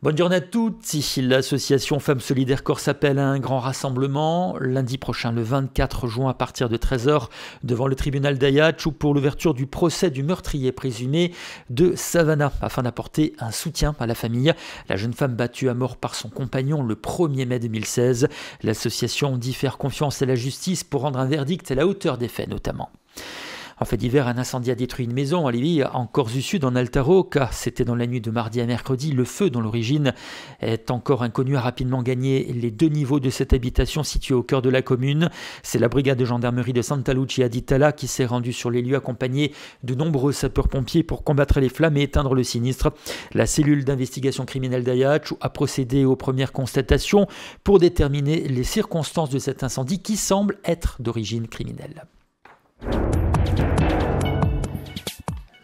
Bonne journée à toutes. Ici l'association Femmes Solidaires Corse appelle à un grand rassemblement lundi prochain, le 24 juin, à partir de 13h, devant le tribunal d'Ajaccio pour l'ouverture du procès du meurtrier présumé de Savannah, afin d'apporter un soutien à la famille. La jeune femme battue à mort par son compagnon le 1er mai 2016. L'association dit faire confiance à la justice pour rendre un verdict à la hauteur des faits notamment. En fait divers, un incendie a détruit une maison à Lévis, en Corse du Sud, en Alta Rocca. C'était dans la nuit de mardi à mercredi. Le feu, dont l'origine est encore inconnue, a rapidement gagné les 2 niveaux de cette habitation située au cœur de la commune. C'est la brigade de gendarmerie de Santa Lucia di Talla qui s'est rendue sur les lieux accompagnée de nombreux sapeurs-pompiers pour combattre les flammes et éteindre le sinistre. La cellule d'investigation criminelle d'Ajaccio a procédé aux premières constatations pour déterminer les circonstances de cet incendie qui semble être d'origine criminelle.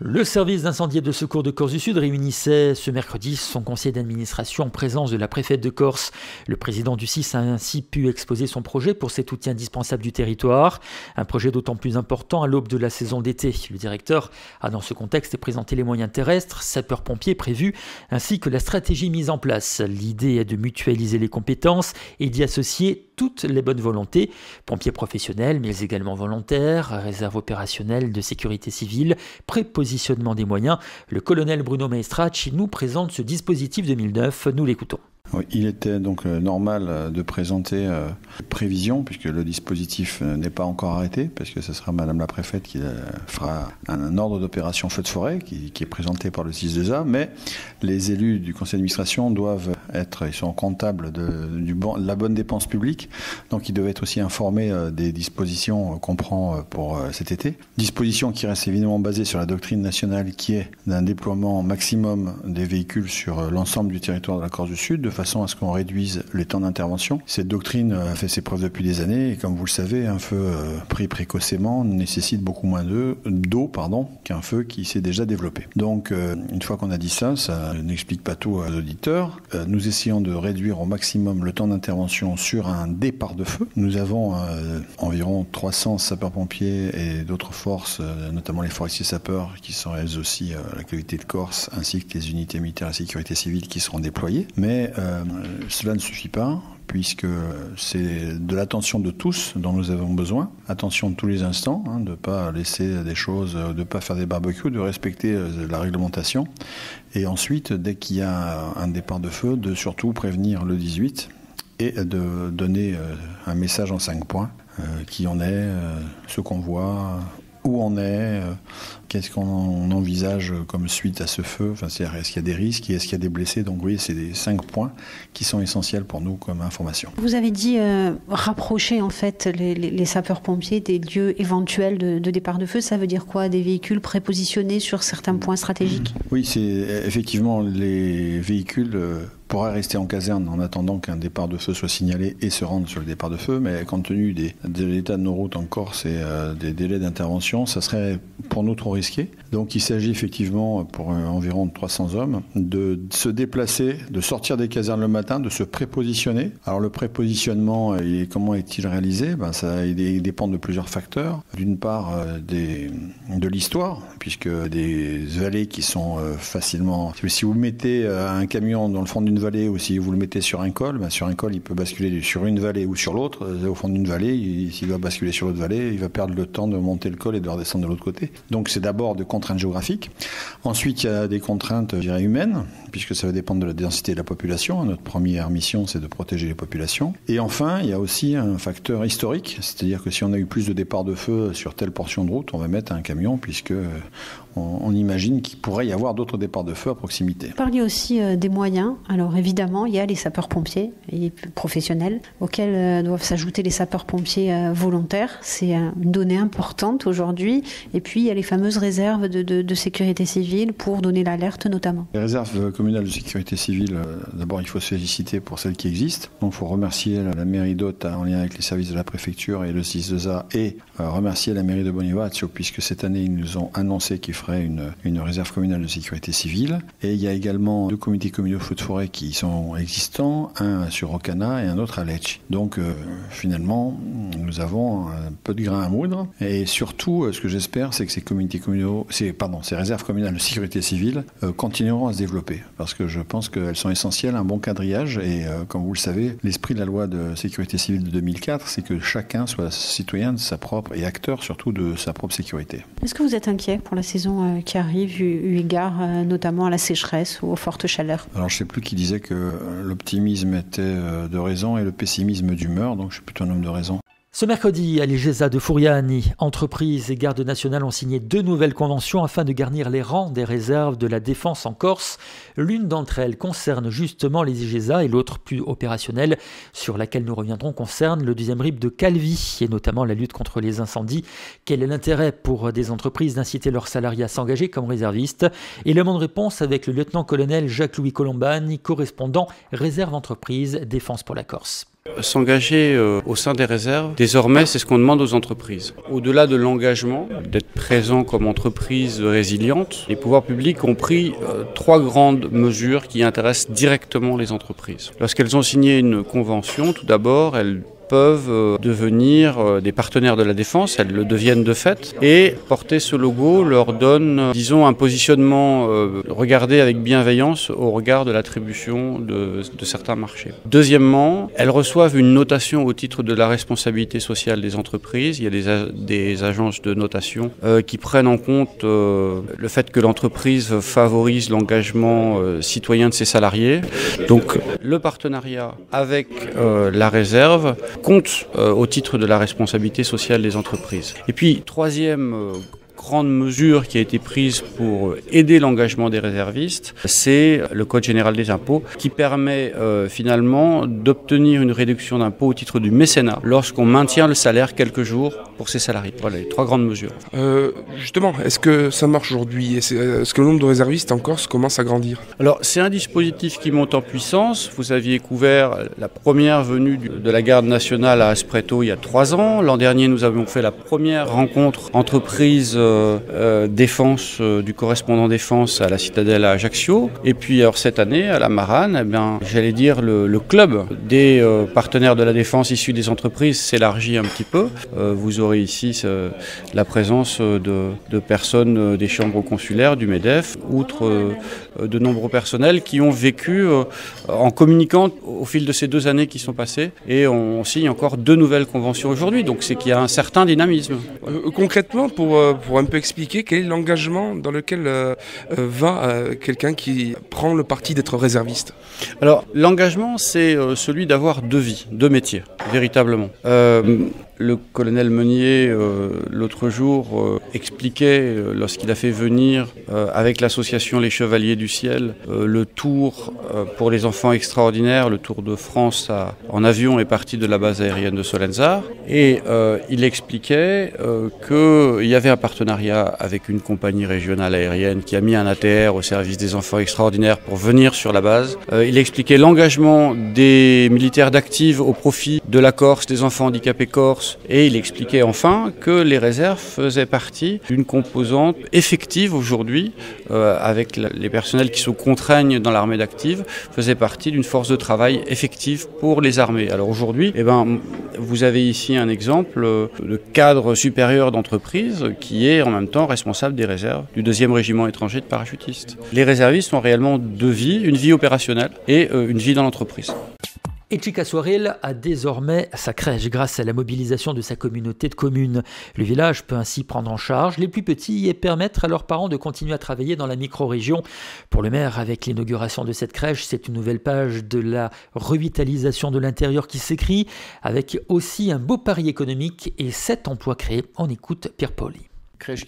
Le service d'incendie et de secours de Corse du Sud réunissait ce mercredi son conseil d'administration en présence de la préfète de Corse. Le président du CIS a ainsi pu exposer son projet pour cet outil indispensable du territoire. Un projet d'autant plus important à l'aube de la saison d'été. Le directeur a dans ce contexte présenté les moyens terrestres, sapeurs-pompiers prévus, ainsi que la stratégie mise en place. L'idée est de mutualiser les compétences et d'y associer toutes les bonnes volontés, pompiers professionnels mais également volontaires, réserve opérationnelle de sécurité civile, prépositionnement des moyens. Le colonel Bruno Maestracci nous présente ce dispositif 2009, nous l'écoutons. Oui, il était donc normal de présenter prévision, puisque le dispositif n'est pas encore arrêté, parce que ce sera Madame la Préfète qui fera un ordre d'opération feu de forêt qui est présenté par le CIS-2A, mais les élus du conseil d'administration doivent être, ils sont comptables de la bonne dépense publique, donc ils doivent être aussi informés des dispositions qu'on prend pour cet été. Dispositions qui restent évidemment basées sur la doctrine nationale qui est d'un déploiement maximum des véhicules sur l'ensemble du territoire de la Corse du Sud, de façon à ce qu'on réduise les temps d'intervention. Cette doctrine a fait ses preuves depuis des années et comme vous le savez, un feu pris précocement nécessite beaucoup moins d'eau qu'un feu qui s'est déjà développé. Donc une fois qu'on a dit ça, ça n'explique pas tout aux auditeurs. Nous essayons de réduire au maximum le temps d'intervention sur un départ de feu. Nous avons environ 300 sapeurs-pompiers et d'autres forces, notamment les forestiers sapeurs qui sont elles aussi la collectivité de Corse, ainsi que les unités militaires et sécurité civile qui seront déployées. Mais cela ne suffit pas, puisque c'est de l'attention de tous dont nous avons besoin. Attention de tous les instants, de ne pas laisser des choses, de ne pas faire des barbecues, de respecter la réglementation. Et ensuite, dès qu'il y a un départ de feu, de surtout prévenir le 18 et de donner un message en 5 points. Qui on est, ce qu'on voit, où on est, qu'est-ce qu'on envisage comme suite à ce feu, enfin, est-ce qu'il y a des risques et est-ce qu'il y a des blessés. Donc oui, c'est des 5 points qui sont essentiels pour nous comme information. Vous avez dit rapprocher en fait les sapeurs-pompiers des lieux éventuels de départ de feu. Ça veut dire quoi? Des véhicules prépositionnés sur certains points stratégiques? Oui, c'est effectivement les véhicules pourraient rester en caserne en attendant qu'un départ de feu soit signalé et se rendre sur le départ de feu, mais compte tenu de l'état de nos routes en Corse et des délais d'intervention, ça serait pour nous trop risqué. Donc il s'agit effectivement pour environ 300 hommes de se déplacer, de sortir des casernes le matin, de se prépositionner. Alors le prépositionnement, comment est-il réalisé? Il dépend de plusieurs facteurs. D'une part de l'histoire, puisque des vallées qui sont facilement... Si vous mettez un camion dans le fond d'une vallée ou si vous le mettez sur un col, sur un col il peut basculer sur une vallée ou sur l'autre. Au fond d'une vallée, s'il va basculer sur l'autre vallée, il va perdre le temps de monter le col et de redescendre de l'autre côté. Donc c'est d'abord des contraintes géographiques. Ensuite il y a des contraintes, je dirais, humaines, puisque ça va dépendre de la densité de la population. Notre première mission, c'est de protéger les populations. Et enfin, il y a aussi un facteur historique, c'est-à-dire que si on a eu plus de départs de feu sur telle portion de route, on va mettre un camion, puisque on imagine qu'il pourrait y avoir d'autres départs de feu à proximité. Vous parliez aussi des moyens. Alors évidemment, il y a les sapeurs-pompiers et professionnels, auxquels doivent s'ajouter les sapeurs-pompiers volontaires. C'est une donnée importante aujourd'hui. Et puis, il y a les fameuses réserves de sécurité civile pour donner l'alerte notamment. Les réserves communales de sécurité civile, d'abord, il faut se féliciter pour celles qui existent. Donc, il faut remercier la mairie d'Hôte en lien avec les services de la préfecture et le CIS-2A et remercier la mairie de Bonifacio, puisque cette année, ils nous ont annoncé qu'ils feraient ferait une réserve communale de sécurité civile. Et il y a également 2 comités communaux feux de forêt qui sont existants, un sur Ocana et un autre à Lecce. Donc finalement, nous avons un peu de grain à moudre. Et surtout, ce que j'espère, c'est que ces réserves communales de sécurité civile continueront à se développer. Parce que je pense qu'elles sont essentielles à un bon quadrillage. Et comme vous le savez, l'esprit de la loi de sécurité civile de 2004, c'est que chacun soit citoyen de sa propre et acteur surtout de sa propre sécurité. Est-ce que vous êtes inquiet pour la saison qui arrive, eu égard notamment à la sécheresse ou aux fortes chaleurs? Alors je ne sais plus qui disait que l'optimisme était de raison et le pessimisme d'humeur, donc je suis plutôt un homme de raison. Ce mercredi, à l'IGESA de Furiani, entreprises et gardes nationales ont signé 2 nouvelles conventions afin de garnir les rangs des réserves de la défense en Corse. L'une d'entre elles concerne justement les IGESA et l'autre, plus opérationnelle, sur laquelle nous reviendrons, concerne le 2e RIB de Calvi et notamment la lutte contre les incendies. Quel est l'intérêt pour des entreprises d'inciter leurs salariés à s'engager comme réservistes? Élément de réponse avec le lieutenant-colonel Jacques-Louis Colombani, correspondant réserve entreprise défense pour la Corse. S'engager au sein des réserves, désormais, c'est ce qu'on demande aux entreprises. Au-delà de l'engagement, d'être présent comme entreprise résiliente, les pouvoirs publics ont pris 3 grandes mesures qui intéressent directement les entreprises. Lorsqu'elles ont signé une convention, tout d'abord, elles peuvent devenir des partenaires de la défense, elles le deviennent de fait, et porter ce logo leur donne, disons, un positionnement regardé avec bienveillance au regard de l'attribution de certains marchés. Deuxièmement, elles reçoivent une notation au titre de la responsabilité sociale des entreprises. Il y a des agences de notation qui prennent en compte le fait que l'entreprise favorise l'engagement citoyen de ses salariés. Donc le partenariat avec la réserve compte au titre de la responsabilité sociale des entreprises. Et puis, troisième grande mesure qui a été prise pour aider l'engagement des réservistes, c'est le Code général des impôts qui permet finalement d'obtenir une réduction d'impôt au titre du mécénat lorsqu'on maintient le salaire quelques jours pour ses salariés. Voilà les 3 grandes mesures. Justement, est-ce que ça marche aujourd'hui? Est-ce que le nombre de réservistes en Corse commence à grandir? Alors, c'est un dispositif qui monte en puissance. Vous aviez couvert la première venue de la garde nationale à Aspreto il y a 3 ans. L'an dernier, nous avions fait la première rencontre entreprise défense du correspondant défense à la citadelle à Ajaccio. Et puis alors cette année à la Marane, j'allais dire le club des partenaires de la défense issus des entreprises s'élargit un petit peu. Vous aurez ici la présence de personnes des chambres consulaires, du MEDEF, outre de nombreux personnels qui ont vécu en communiquant au fil de ces 2 années qui sont passées, et on signe encore 2 nouvelles conventions aujourd'hui, donc c'est qu'il y a un certain dynamisme. Concrètement, pour un peu expliquer quel est l'engagement dans lequel va quelqu'un qui prend le parti d'être réserviste? Alors l'engagement, c'est celui d'avoir 2 vies, 2 métiers, véritablement. Le colonel Meunier, l'autre jour, expliquait, lorsqu'il a fait venir avec l'association Les Chevaliers du Ciel, le tour pour les enfants extraordinaires, le Tour de France en avion est parti de la base aérienne de Solenzar. Et il expliquait qu'il y avait un partenariat avec une compagnie régionale aérienne qui a mis un ATR au service des enfants extraordinaires pour venir sur la base. Il expliquait l'engagement des militaires d'active au profit de la Corse, des enfants handicapés corses. Et il expliquait enfin que les réserves faisaient partie d'une composante effective aujourd'hui, avec les personnels qui se contraignent dans l'armée d'active, faisaient partie d'une force de travail effective pour les armées. Alors aujourd'hui, vous avez ici un exemple de cadre supérieur d'entreprise qui est en même temps responsable des réserves du 2e régiment étranger de parachutistes. Les réservistes ont réellement 2 vies, une vie opérationnelle et une vie dans l'entreprise. Etxikazuarel a désormais sa crèche grâce à la mobilisation de sa communauté de communes. Le village peut ainsi prendre en charge les plus petits et permettre à leurs parents de continuer à travailler dans la micro-région. Pour le maire, avec l'inauguration de cette crèche, c'est une nouvelle page de la revitalisation de l'intérieur qui s'écrit, avec aussi un beau pari économique et 7 emplois créés. On écoute Pierre Pauli. Crèche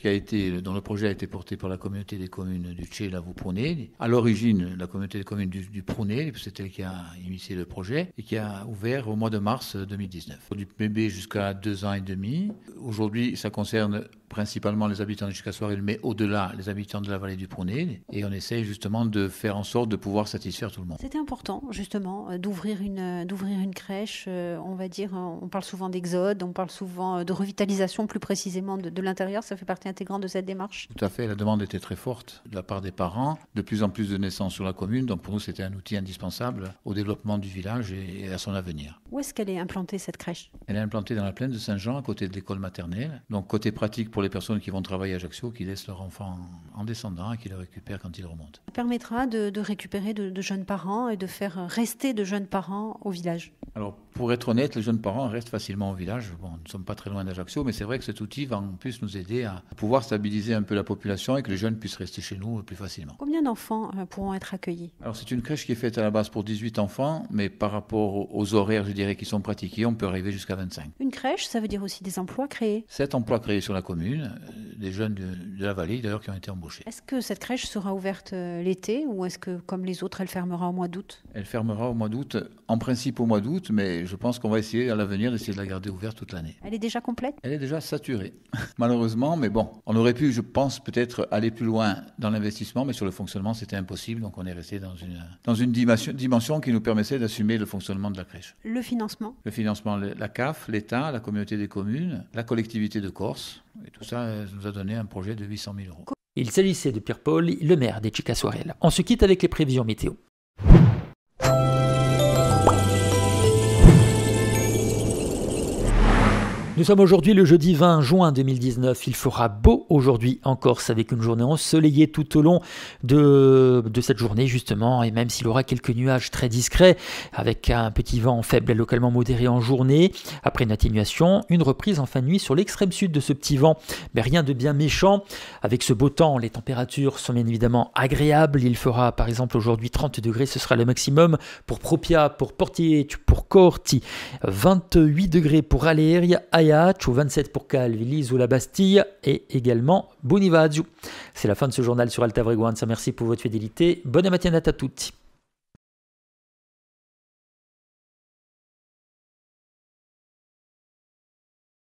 dont le projet a été porté par la communauté des communes du Tché-Lavaux-Prouné. À l'origine, la communauté des communes du Prouné, c'est elle qui a initié le projet et qui a ouvert au mois de mars 2019. Du bébé jusqu'à 2 ans et demi. Aujourd'hui, ça concerne principalement les habitants de Etxikazuarel, mais au-delà, les habitants de la vallée du Prouné. Et on essaye justement de faire en sorte de pouvoir satisfaire tout le monde. C'était important, justement, d'ouvrir une crèche. On va dire, on parle souvent d'exode, on parle souvent de revitalisation, plus précisément de l'intérieur. Ça fait partie intégrante de cette démarche? Tout à fait, la demande était très forte de la part des parents, de plus en plus de naissances sur la commune, donc pour nous c'était un outil indispensable au développement du village et à son avenir. Où est-ce qu'elle est implantée cette crèche? Elle est implantée dans la plaine de Saint-Jean, à côté de l'école maternelle, donc côté pratique pour les personnes qui vont travailler à Ajaccio, qui laissent leur enfant en descendant et qui le récupèrent quand ils remontent. Ça permettra de récupérer de jeunes parents et de faire rester de jeunes parents au village. Alors, pour être honnête, les jeunes parents restent facilement au village. Bon, nous ne sommes pas très loin d'Ajaccio, mais c'est vrai que cet outil va en plus nous aider à pouvoir stabiliser un peu la population et que les jeunes puissent rester chez nous plus facilement. Combien d'enfants pourront être accueillis? Alors, c'est une crèche qui est faite à la base pour 18 enfants, mais par rapport aux horaires, je dirais, qui sont pratiqués, on peut arriver jusqu'à 25. Une crèche, ça veut dire aussi des emplois créés? 7 emplois créés sur la commune, des jeunes de la vallée d'ailleurs qui ont été embauchés. Est-ce que cette crèche sera ouverte l'été ou est-ce que, comme les autres, elle fermera au mois d'août? Elle fermera au mois d'août, en principe au mois d'août, mais je pense qu'on va essayer à l'avenir d'essayer de la garder ouverte toute l'année. Elle est déjà complète? Elle est déjà saturée, malheureusement, mais bon, on aurait pu, je pense, peut-être aller plus loin dans l'investissement, mais sur le fonctionnement, c'était impossible, donc on est resté dans une dimension qui nous permettait d'assumer le fonctionnement de la crèche. Le financement? Le financement, la CAF, l'État, la communauté des communes, la collectivité de Corse, et tout ça nous a donné un projet de 800 000 euros. Il s'agissait de Pierre Paul, le maire des Chicas-Soirelles. On se quitte avec les prévisions météo. Nous sommes aujourd'hui le jeudi 20 juin 2019. Il fera beau aujourd'hui en Corse avec une journée ensoleillée tout au long de cette journée justement. Et même s'il y aura quelques nuages très discrets avec un petit vent faible localement modéré en journée. Après une atténuation, une reprise en fin de nuit sur l'extrême sud de ce petit vent. Mais rien de bien méchant. Avec ce beau temps, les températures sont bien évidemment agréables. Il fera par exemple aujourd'hui 30 degrés. Ce sera le maximum pour Propia, pour Portietto, pour Corti. 28 degrés pour Aleria, ou 27 pour Calvi, ou la Bastille et également Bonivaggio. C'est la fin de ce journal sur Alta Frequenza. Merci pour votre fidélité. Bonne matinée à tutti.